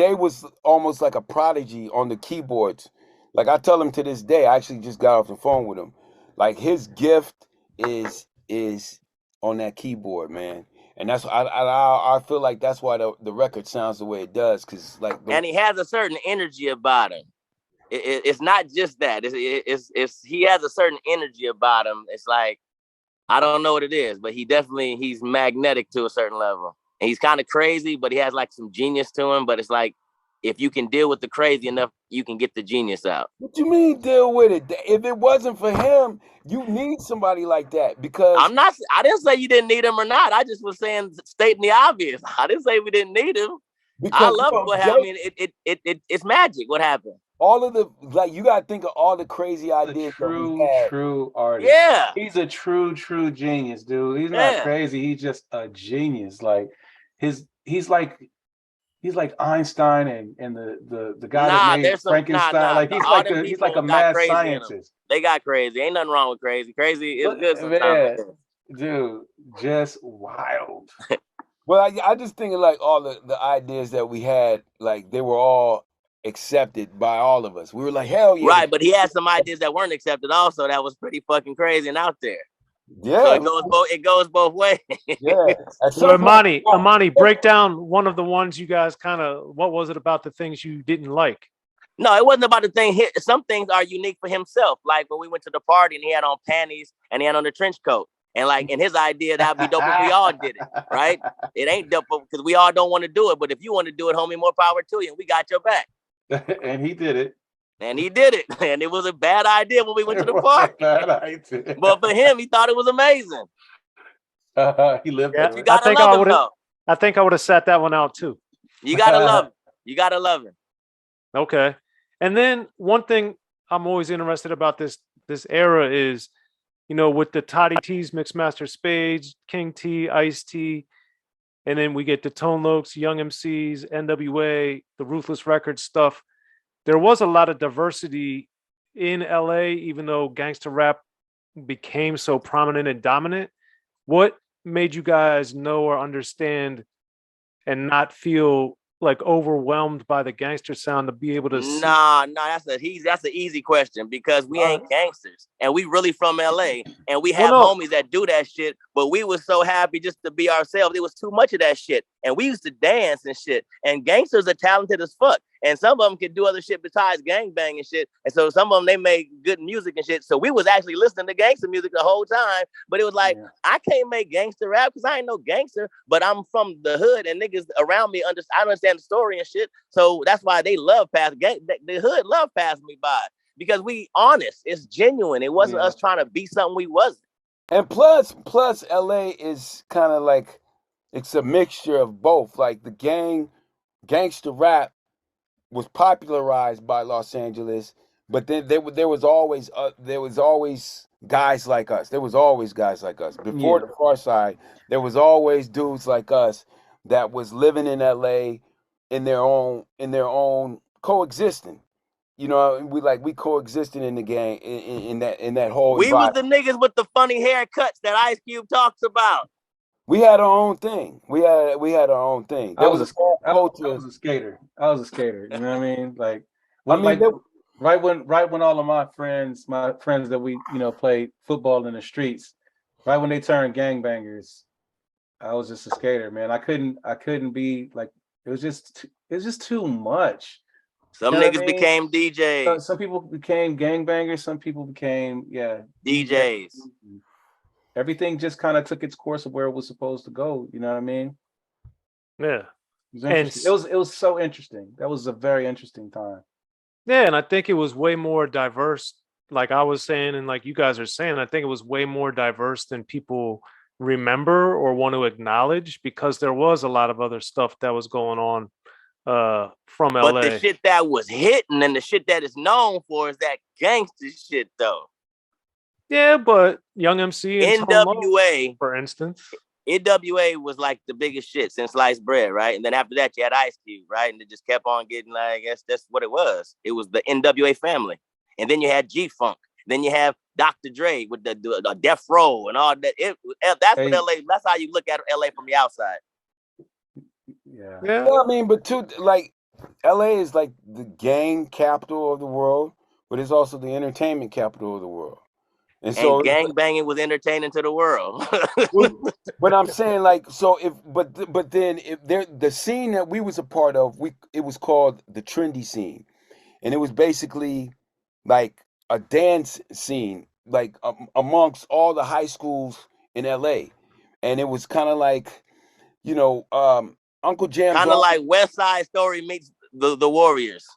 Jay was almost like a prodigy on the keyboards. Like I tell him to this day, I actually just got off the phone with him. Like his gift is on that keyboard, man. And that's I feel like that's why the record sounds the way it does, because like and he has a certain energy about him. It's not just that. It's he has a certain energy about him. It's like I don't know what it is, but he's magnetic to a certain level. And he's kind of crazy, but he has like some genius to him. But it's like if you can deal with the crazy enough, you can get the genius out. what you mean deal with it? If it wasn't for him, you need somebody like that because I didn't say you didn't need him or not. I just was saying, stating the obvious. I didn't say we didn't need him. I love what happened. I mean, it's magic. What happened? All of the, like, you gotta think of all the crazy ideas. True artist. Yeah, he's a true genius, dude. He's not crazy. He's just a genius. Like he's like Einstein and the guy that made Frankenstein. Like he's like a mad scientist. They got crazy. Ain't nothing wrong with crazy. Crazy is good sometimes. Dude, just wild. Well, I just think of like all the ideas that we had, like they were all accepted by all of us. We were like, hell yeah. Right, but he had some ideas that weren't accepted also that was pretty fucking crazy and out there. Yeah. So it goes both ways. Yeah. So Imani, break down one of the ones you guys kind of, what was it about the things you didn't like? No, it wasn't about the thing. Some things are unique for himself. Like when we went to the party and he had on panties and he had on a trench coat. And like in his idea, that'd be dope if we all did it, right? It ain't dope because we all don't want to do it. But if you want to do it, homie, more power to you. And we got your back. And he did it. And he did it. And it was a bad idea when we went to the party. Bad idea. But for him, he thought it was amazing. He lived it. You gotta love him, though. I think I would have sat that one out too. You gotta love him. You gotta love him. Okay. And then one thing I'm always interested about this era is, you know, with the Toddy T's, Mixmaster Spades, King T, Ice T, and then we get the Tone-Locs, Young MCs, N.W.A, the Ruthless Records stuff. There was a lot of diversity in LA, even though gangster rap became so prominent and dominant. What made you guys know or understand and not feel like overwhelmed by the gangster sound to be able to Nah, that's an easy question because we ain't gangsters and we really from LA and we have homies that do that shit, but we was so happy just to be ourselves. It was too much of that shit. And we used to dance and shit. And gangsters are talented as fuck. And some of them can do other shit besides gangbang and shit. And so some of them, they make good music and shit. So we was actually listening to gangster music the whole time. But it was like, I can't make gangster rap because I ain't no gangster, but I'm from the hood and niggas around me, I understand the story and shit. So that's why they love the hood love passing me by. Because we honest. It's genuine. It wasn't us trying to be something we wasn't. And plus LA is kind of like, it's a mixture of both. Like the gangster rap was popularized by Los Angeles, but then there was always guys like us. There was always guys like us. Before the Pharcyde, there was always dudes like us that was living in LA in their own coexisting. You know, we coexisted in the gang in that whole. We was the niggas with the funny haircuts that Ice Cube talks about. We had our own thing. We had our own thing. I was a skater. You know what I mean? Like, right when all of my friends that we played football in the streets, right when they turned gangbangers, I was just a skater, man. I couldn't be like, it was just too much. Some niggas became DJs. Some people became gangbangers. Some people became DJs. Everything just kind of took its course of where it was supposed to go. You know what I mean? Yeah. It was so interesting. That was a very interesting time. Yeah, and I think it was way more diverse. Like I was saying, and like you guys are saying, I think it was way more diverse than people remember or want to acknowledge because there was a lot of other stuff that was going on from LA. But the shit that was hitting and the shit that is known for is that gangster shit, though. Yeah, but Young MC and N.W.A, for instance. N.W.A was like the biggest shit since sliced bread, right? And then after that, you had Ice Cube, right? And it just kept on getting, like, I guess that's what it was. It was the N.W.A family. And then you had G-Funk. Then you have Dr. Dre with the Death Row and all that. That's what LA, that's how you look at LA from the outside. Yeah. I mean, but LA is like the gang capital of the world, but it's also the entertainment capital of the world. And so gang banging was entertaining to the world. But I'm saying, like, so but then if the scene that we was a part of, it was called the trendy scene, and it was basically like a dance scene, like amongst all the high schools in LA, and it was kind of like, you know, Uncle Jam's kind of like West Side Story meets the Warriors.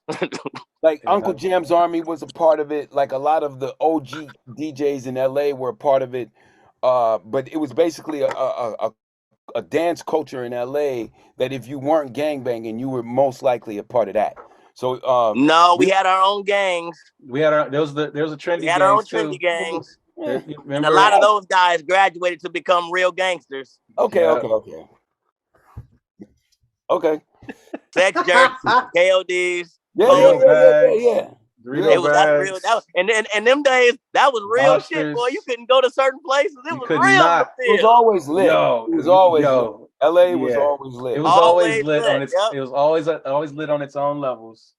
Like Uncle Jam's Army was a part of it. Like a lot of the OG DJs in LA were a part of it. But it was basically a dance culture in LA that if you weren't gangbanging, you were most likely a part of that. So no, we had our own gangs. We had there was a trendy. We had our own trendy gangs. Yeah. And a lot of those guys graduated to become real gangsters. Okay. Sex jerks, KODs. Yeah. It was that real. And them days, that was real shit, boy. You couldn't go to certain places. It was real. It was always lit. It was always lit. LA was always lit. It was always lit on its. It was always lit on its own levels.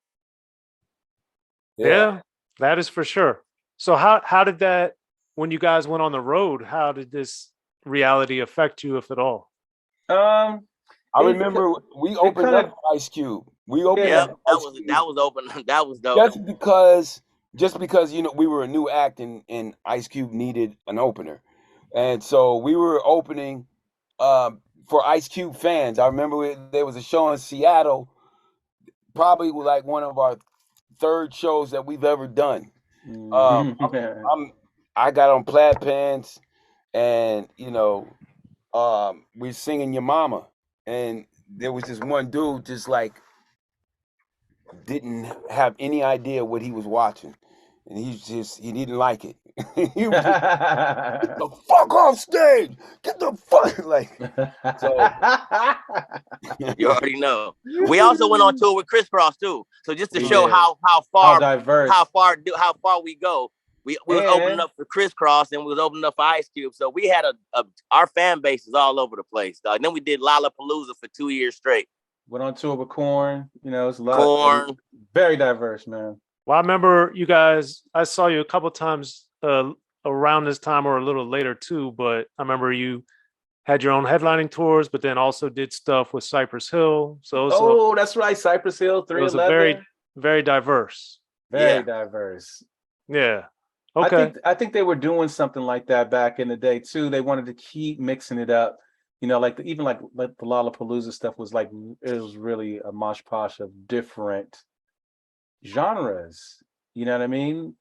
Yeah, that is for sure. So how did that, when you guys went on the road, how did this reality affect you, if at all? I remember we opened up Ice Cube. We opened up. That was open. That was dope. Just because you know we were a new act and Ice Cube needed an opener, and so we were opening for Ice Cube fans. I remember there was a show in Seattle, probably like one of our third shows that we've ever done. I got on plaid pants, and you know, we're singing Your Mama. And there was this one dude just like didn't have any idea what he was watching. And he didn't like it. He was just, get the fuck off stage! Get the fuck like so. You already know. We also went on tour with Crisscross too. So just to show how far we go. We was opening up for Crisscross and we was opening up for Ice Cube. So we had our fan base is all over the place, dog. And then we did Lollapalooza for 2 years straight. Went on tour with Korn. You know, it's a lot. Korn. Very diverse, man. Well, I remember you guys, I saw you a couple of times around this time or a little later too, but I remember you had your own headlining tours, but then also did stuff with Cypress Hill. So that's right. Cypress Hill, 311. It was a very, very diverse. Very diverse. Yeah. Okay. I think they were doing something like that back in the day too. They wanted to keep mixing it up. You know, like even like the Lollapalooza stuff was like, it was really a mosh posh of different genres. You know what I mean?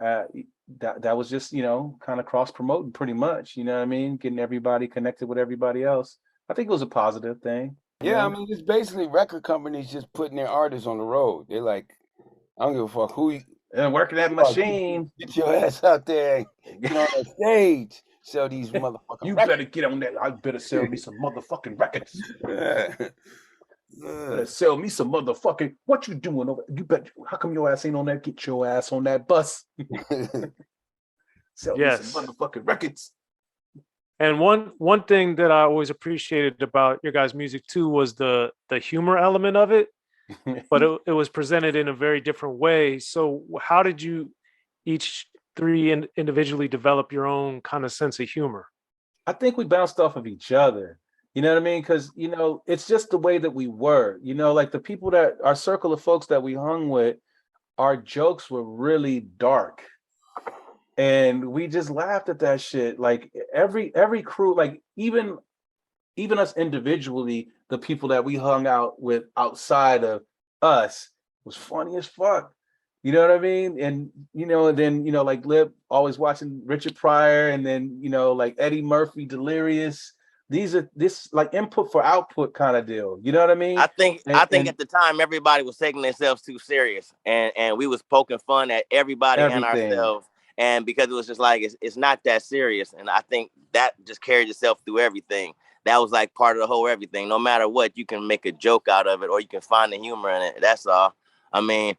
That was just, you know, kind of cross promoting pretty much. You know what I mean? Getting everybody connected with everybody else. I think it was a positive thing. Yeah, I mean, it's basically record companies just putting their artists on the road. They're like, I don't give a fuck who you. And working that machine. Get your ass out there. Get on that stage. Sell these motherfucking You records. better get on that. I better sell me some motherfucking records. Better sell me some motherfucking. What you doing over? You bet. How come your ass ain't on that? Get your ass on that bus. Sell me some motherfucking records. And one thing that I always appreciated about your guys' music too was the humor element of it. But it was presented in a very different way. So how did you each three individually develop your own kind of sense of humor? I think we bounced off of each other. You know what I mean? Because, you know, it's just the way that we were. You know, like the people that, our circle of folks that we hung with, our jokes were really dark. And we just laughed at that shit. Like every crew, like even us individually, the people that we hung out with outside of us was funny as fuck. You know what I mean? And, you know, and then, you know, like Lip always watching Richard Pryor, and then, you know, like Eddie Murphy, Delirious. This like input for output kind of deal. You know what I mean? I think at the time everybody was taking themselves too serious, and we was poking fun at everybody and ourselves. And because it was just like it's not that serious, and I think that just carried itself through everything. That was like part of the whole everything. No matter what, you can make a joke out of it, or you can find the humor in it. That's all. I mean,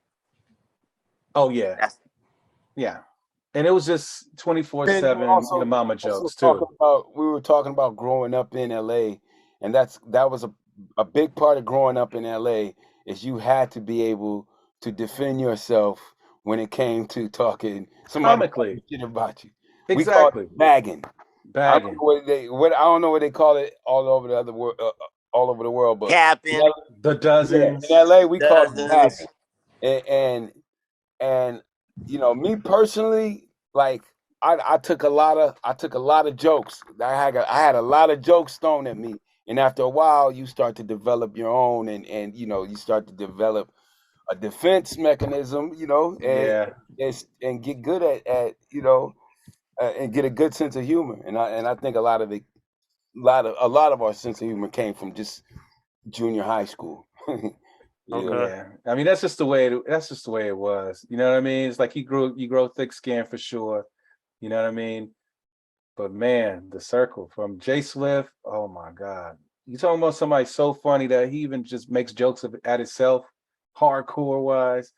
oh yeah, yeah. And it was just 24/7 the mama jokes too. We were talking about growing up in LA, and that was a big part of growing up in LA is you had to be able to defend yourself when it came to talking somebody comically shit about you. Exactly. We call it bagging. I Bagging. don't know what they call it all over the other world, all over the world, but Capping. The dozens. in LA we call it Dozens. bagging. And you know, me personally, like I took a lot of jokes. I had a lot of jokes thrown at me, and after a while, you start to develop your own, and you know, you start to develop a defense mechanism, you know, and get good at you know, and get a good sense of humor. And I think a lot of our sense of humor came from just junior high school. Okay. Yeah, I mean that's just the way it was. You know what I mean? It's like you grow thick skin for sure. You know what I mean? But man, the circle from J Swift, oh my God. You talking about somebody so funny that he even just makes jokes at himself, hardcore wise.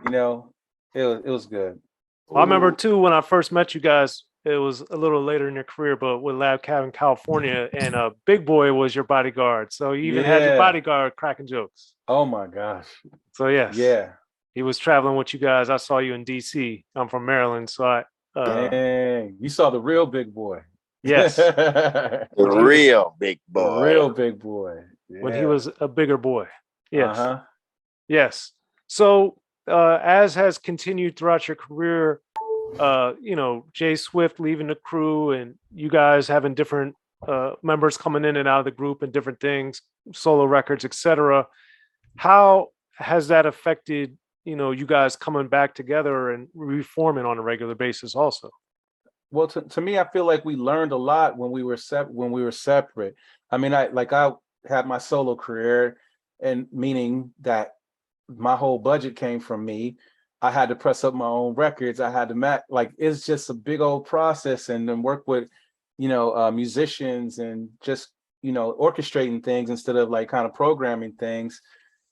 You know, it was good. Well, I remember too when I first met you guys. It was a little later in your career, but with Lab Cab in California, and Big Boy was your bodyguard. So you even had your bodyguard cracking jokes. Oh my gosh. So yes, yeah, he was traveling with you guys. I saw you in D.C. I'm from Maryland, so I. Dang, you saw the real Big Boy. Yes, the real big boy. The real big boy. Yeah. When he was a bigger boy. Yes. Uh-huh. Yes. So as has continued throughout your career, you know, Jay Swift leaving the crew and you guys having different members coming in and out of the group and different things, solo records, etc. How has that affected, you know, you guys coming back together and reforming on a regular basis also? Well, to me, I feel like we learned a lot when we were separate. I mean, I had my solo career, and meaning that my whole budget came from me. I had to press up my own records. I had to like it's just a big old process, and then work with, you know, musicians and just, you know, orchestrating things instead of like kind of programming things.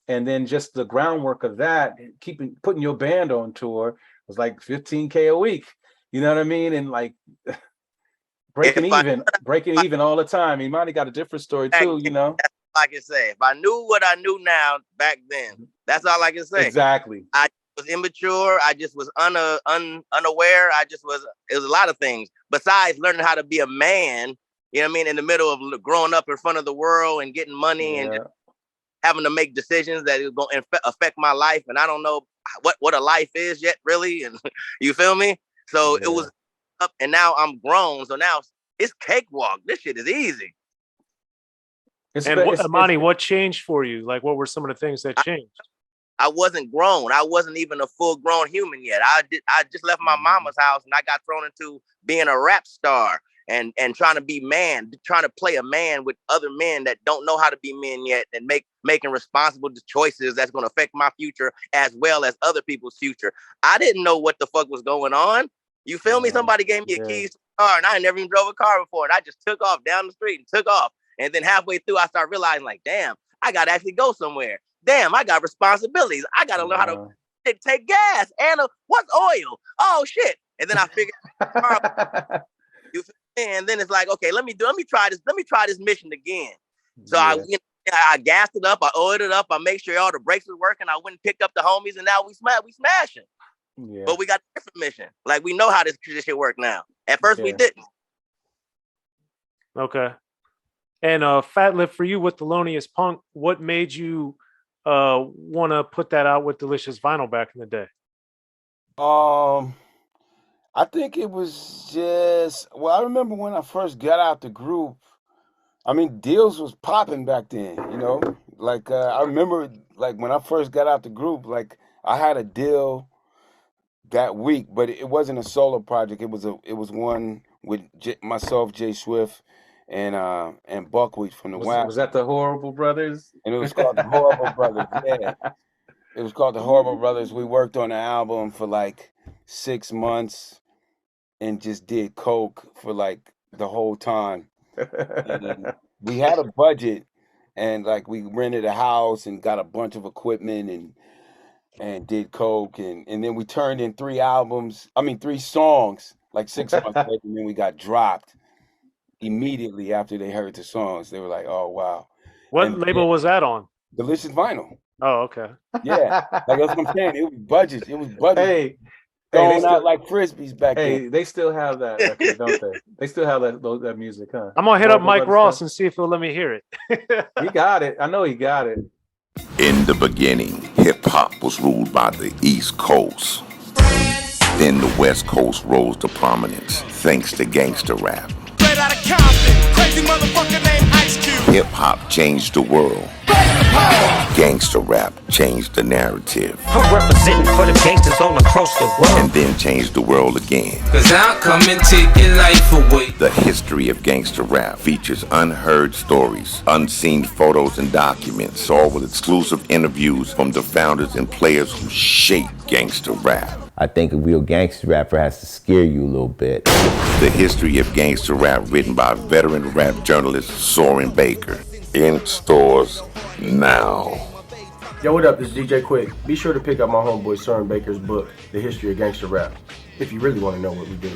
And then just the groundwork of that, putting your band on tour was like $15K a week. You know what I mean? And like breaking even all the time. Imani got a different story too, you know. That's all I can say. If I knew what I knew now back then, that's all I can say. Exactly. I was immature. I just was unaware. It was a lot of things besides learning how to be a man. You know what I mean? In the middle of growing up in front of the world and getting money and just having to make decisions that is going to affect my life. And I don't know what a life is yet, really. And you feel me? So it was up, and now I'm grown. So now it's cakewalk. This shit is easy. Imani, what changed for you? Like, what were some of the things that changed? I wasn't grown. I wasn't even a full grown human yet. I just left my mama's house and I got thrown into being a rap star and trying to be man, trying to play a man with other men that don't know how to be men yet and making responsible choices that's going to affect my future as well as other people's future. I didn't know what the fuck was going on. You feel me? Somebody gave me a keys to the car and I had never even drove a car before. And I just took off down the street and took off. And then halfway through, I started realizing like, damn, I got to actually go somewhere. Damn, I got responsibilities. I got to learn how to take gas. And what's oil? Oh, shit. And then I figured, you feel me? And then it's like, okay, let me try this mission again. So I gassed it up. I oiled it up. I made sure all the brakes were working. I went and picked up the homies and now we smashing. Yeah. But we got a different mission. Like we know how this shit work now. At first we didn't. Okay. And Fat Lip, for you with Thelonious Punk, what made you want to put that out with Delicious Vinyl back in the day? I think it was just, well, I remember when I first got out the group, I mean, deals was popping back then, you know? Like, I remember, like, when I first got out the group, like, I had a deal that week, but it wasn't a solo project. It was one with myself, Jay Swift, and Buckwheat from the Was that the Horrible Brothers? And it was called the Horrible Brothers. Yeah, it was called the Horrible Brothers. We worked on the album for like 6 months and just did coke for like the whole time. And we had a budget, and like we rented a house and got a bunch of equipment and did coke, and then we turned in 3 songs like 6 months later, and then we got dropped immediately after they heard the songs. They were like, oh wow. What label was that on? Delicious Vinyl. Oh, okay. Yeah, like that's what I'm saying. It was budgets. It was budgets. Hey, Throwing out like frisbees back then. Hey, they still have that record, don't they? They still have that music, huh? I'm gonna hit up Mike Ross and see if he'll let me hear it. He got it. I know he got it. In the beginning, hip-hop was ruled by the East Coast. Then the West Coast rose to prominence thanks to gangster rap. Straight out of Compton, crazy motherfucker named Ice Cube. Hip-hop changed the world. Gangster rap changed the narrative. I'm representing for the gangsters all across the world. And then changed the world again. Cause I'll come and take your life away. The history of gangster rap features unheard stories, unseen photos and documents, all with exclusive interviews from the founders and players who shaped gangster rap. I think a real gangster rapper has to scare you a little bit. The history of gangster rap written by veteran rap journalist Soren Baker. In stores now. Yo, what up? This is DJ Quick. Be sure to pick up my homeboy Soren Baker's book, The History of Gangster Rap, if you really want to know what we do.